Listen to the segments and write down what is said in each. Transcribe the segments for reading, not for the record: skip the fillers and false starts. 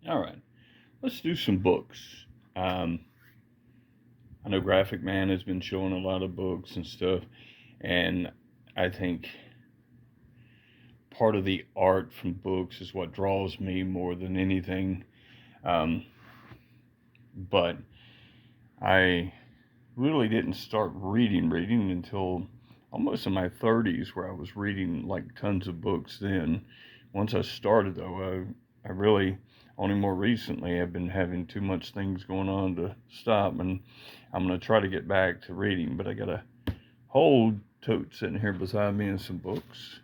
All right, let's do some books. Um, I know Graphic Man has been showing a lot of books and stuff, and I think part of the art from books is what draws me more than anything. Um, but I really didn't start reading until almost in my 30s, where I was reading like tons of books then. Once I started, though, I really only more recently have been having too much things going on to stop, and I'm going to try to get back to reading. But I got a whole tote sitting here beside me and some books.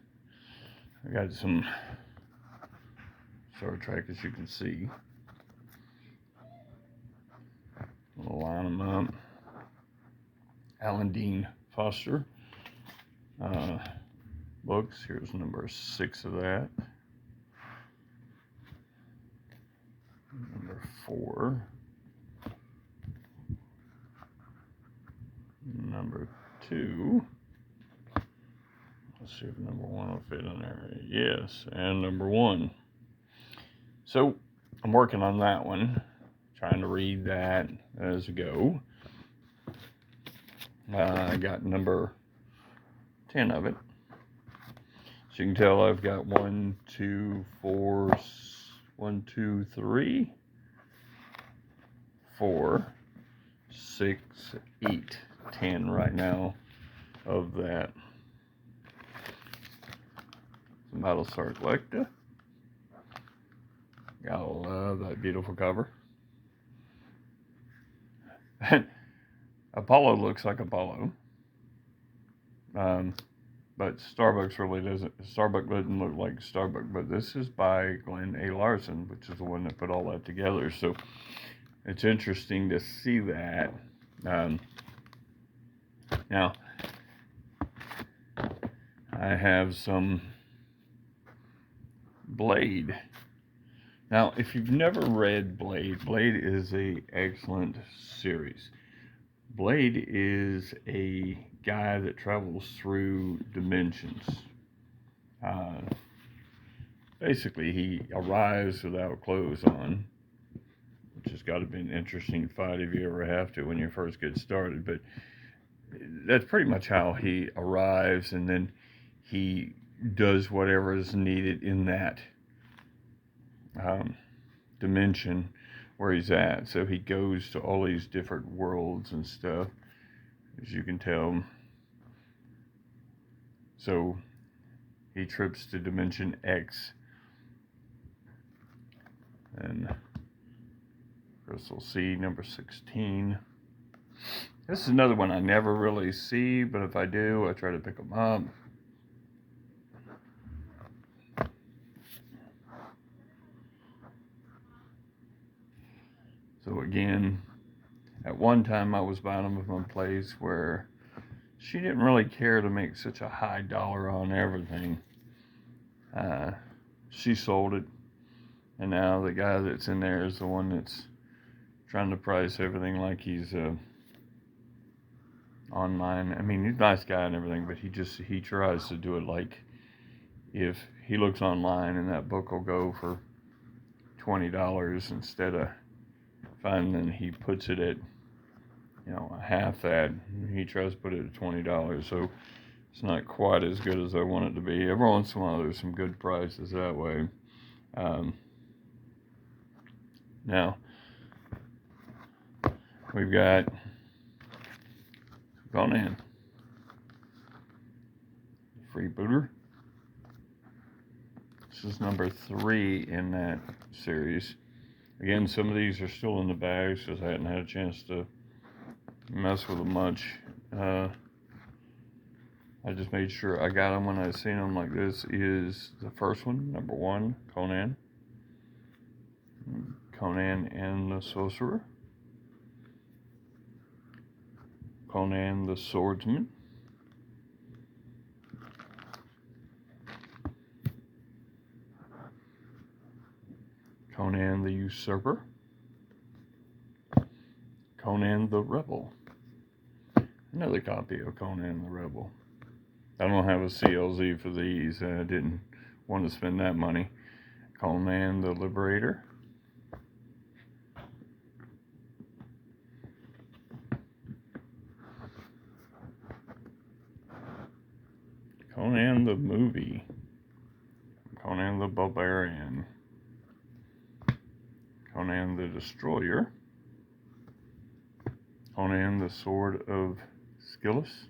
I got some Star Trek, as you can see. I'll line them up. Alan Dean Foster uh, books. Here's number 6 of that. Number 4. Number 2. Let's see if number 1 will fit in there. Yes, and number 1. So I'm working on that one, trying to read that as I go. I got number 10 of it. So you can tell I've got 1, 2, 4, 1, 2, 3, 4, 6, 8, 10 right now of that. Battlestar Galactica. Gotta love that beautiful cover. Apollo looks like Apollo. But Starbucks really doesn't. Starbucks doesn't look like Starbucks. But this is by Glenn A. Larson, which is the one that put all that together. So it's interesting to see that. Now, I have some Blade. Now, if you've never read Blade, Blade is a excellent series. Blade is a guy that travels through dimensions. Basically, he arrives without clothes on, which has got to be an interesting fight if you ever have to when you first get started. But that's pretty much how he arrives, and then he does whatever is needed in that dimension where he's at. So he goes to all these different worlds and stuff, as you can tell. So he trips to Dimension X, and Crystal C, number 16. This is another one I never really see, but if I do, I try to pick them up. So again, at one time I was buying them from a place where she didn't really care to make such a high dollar on everything. She sold it, and now the guy that's in there is the one that's trying to price everything like he's online. I mean, he's a nice guy and everything, but he tries to do it like if he looks online and that book will go for $20 instead of fine, then he puts it at half that. He tries to put it at $20, so it's not quite as good as I want it to be. Every once in a while, there's some good prices that way. Now we've got Conan, Freebooter. This is number 3 in that series. Again, some of these are still in the bags because I hadn't had a chance to mess with them much. I just made sure I got them when I seen them. Like this is the first one, number 1, Conan. Conan and the Sorcerer. Conan the Swordsman. Conan the Usurper. Conan the Rebel. Another copy of Conan the Rebel. I don't have a CLZ for these. I didn't want to spend that money. Conan the Liberator. Conan the movie, Conan the Barbarian, Conan the Destroyer, Conan the Sword of Skills,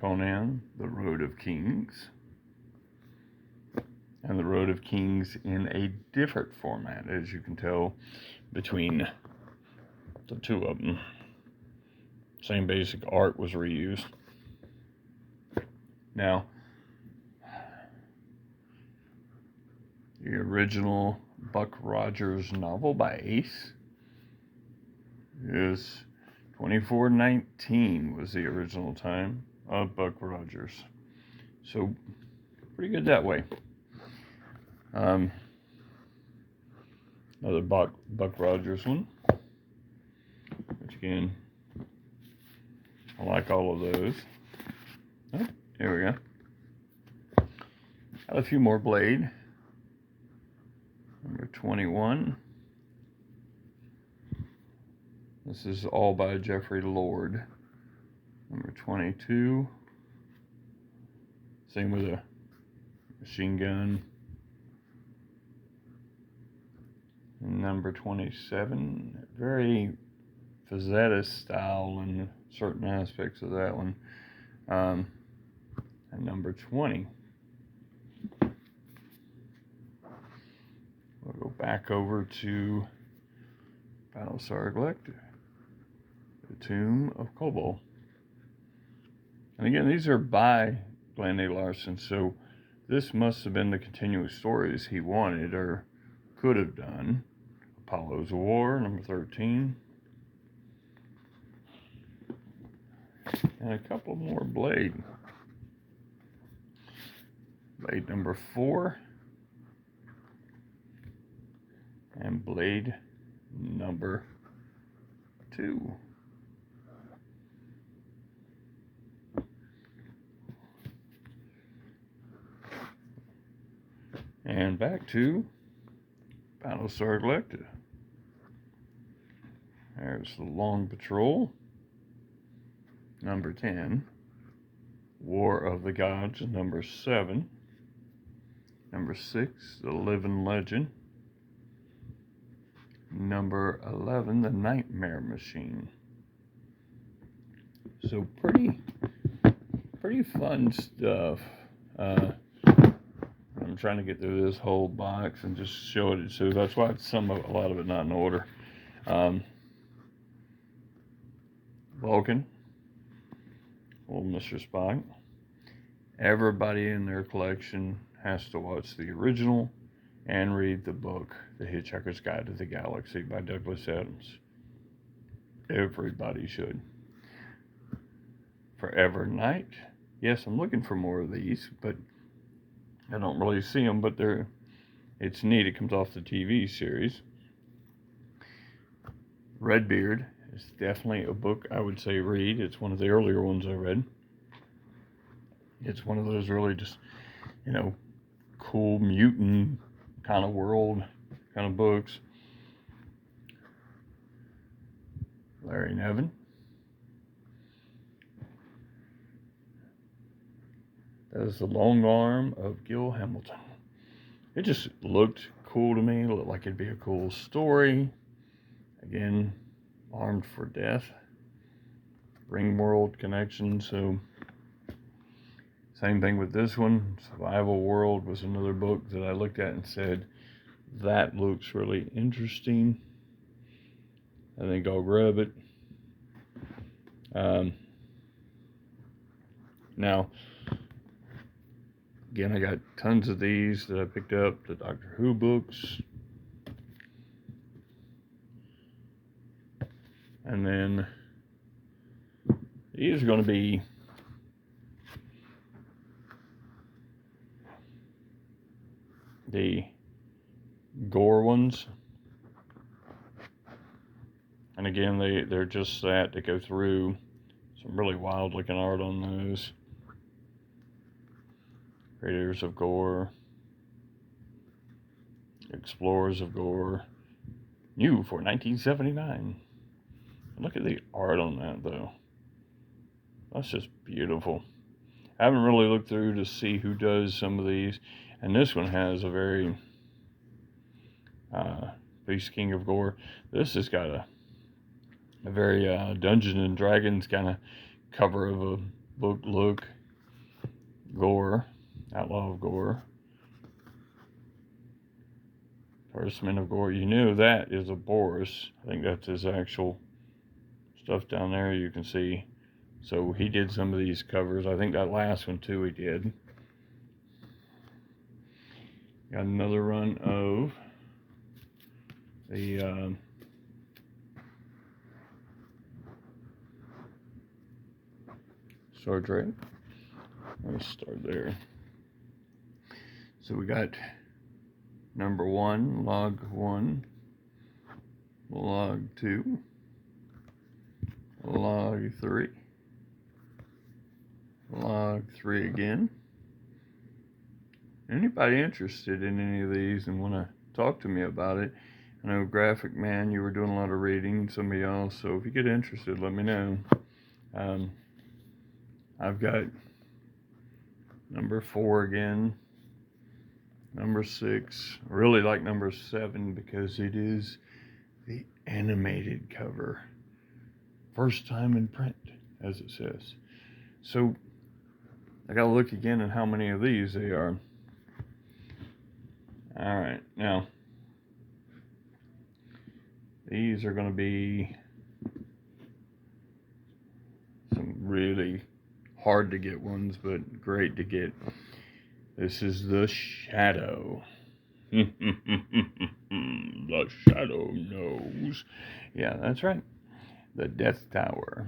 Conan the Road of Kings, and the Road of Kings in a different format, as you can tell between the two of them. Same basic art was reused. Now, the original Buck Rogers novel by Ace is 24:19 was the original time of Buck Rogers. So, pretty good that way. Another Buck Rogers one, which again, I like all of those. Oh, there we go. Got a few more Blade. Number 21. This is all by Jeffrey Lord. Number 22. Same with a machine gun. And number 27. Very Fazetta style in certain aspects of that one. And number 20. We'll go back over to Battlestar Galactica, The Tomb of Kobol. And again, these are by Glenn A. Larson, so this must have been the continuous stories he wanted or could have done. Apollo's War, number 13. And a couple more Blade. Blade number 4. And Blade number 2. And back to Battlestar Galactica. There's the Long Patrol. Number 10. War of the Gods, number 7. Number 6, The Living Legend. Number 11, The Nightmare Machine. So pretty fun stuff. I'm trying to get through this whole box and just show it. So that's why a lot of it not in order. Vulcan, old Mr. Spock. Everybody in their collection has to watch the original and read the book, The Hitchhiker's Guide to the Galaxy by Douglas Adams. Everybody should. Forever Knight. Yes, I'm looking for more of these, but I don't really see them, but it's neat. It comes off the TV series. Redbeard is definitely a book I would say read. It's one of the earlier ones I read. It's one of those really just, cool mutant kind of world kind of books. Larry Niven. That is The Long Arm of Gil Hamilton. It just looked cool to me. It looked like it'd be a cool story. Again, Armed for Death. Ringworld connection. So, same thing with this one. Survival World was another book that I looked at and said, that looks really interesting. I think I'll grab it. Now, again, I got tons of these that I picked up, the Doctor Who books. And then these are going to be the Gore ones. And again, they're just that to go through some really wild looking art on those. Raiders of Gore, Explorers of Gore, new for 1979. Look at the art on that though. That's just beautiful. I haven't really looked through to see who does some of these. And this one has a very Beast King of Gore. This has got a very Dungeons and Dragons kind of cover of a book look. Gore, Outlaw of Gore. Horseman of Gore. You knew that is a Boris. I think that's his actual stuff down there. You can see. So he did some of these covers. I think that last one too he did. Got another run of the Star Trek. Let's start there. So we got number 1, log 1, log 2, log 3, log 3 again. Anybody interested in any of these and want to talk to me about it? I know Graphic Man, you were doing a lot of reading, some of y'all, so if you get interested, let me know. I've got number 4 again, number 6. I really like number 7 because it is the animated cover. First time in print, as it says. So I gotta look again at how many of these they are. Alright, now these are gonna be some really hard to get ones, but great to get. This is The Shadow. The Shadow knows. Yeah, that's right. The Death Tower.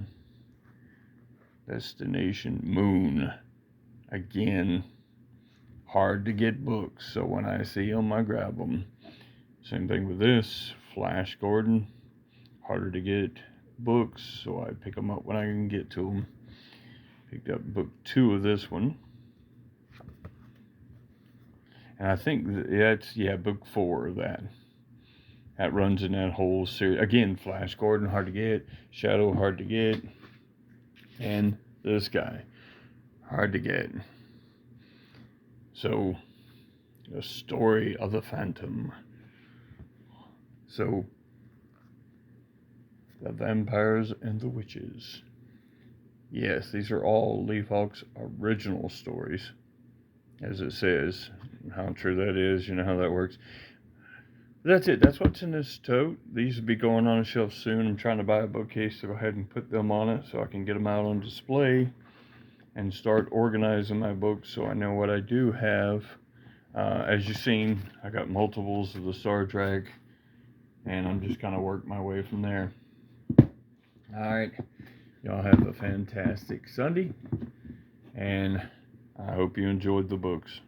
Destination Moon. Again, hard to get books, so when I see them, I grab them. Same thing with this. Flash Gordon. Harder to get books, so I pick them up when I can get to them. Picked up book 2 of this one. And I think that's, book 4 of that. That runs in that whole series. Again, Flash Gordon, hard to get. Shadow, hard to get. And this guy, hard to get. So, The Story of the Phantom. So, the Vampires and the Witches. Yes, these are all Lee Falk's original stories, as it says. How true that is, you know how that works. That's it. That's what's in this tote. These will be going on a shelf soon. I'm trying to buy a bookcase to go ahead and put them on it so I can get them out on display and start organizing my books so I know what I do have. As you've seen, I got multiples of the Star Trek, and I'm just kind of work my way from there. All right. Y'all have a fantastic Sunday, and I hope you enjoyed the books.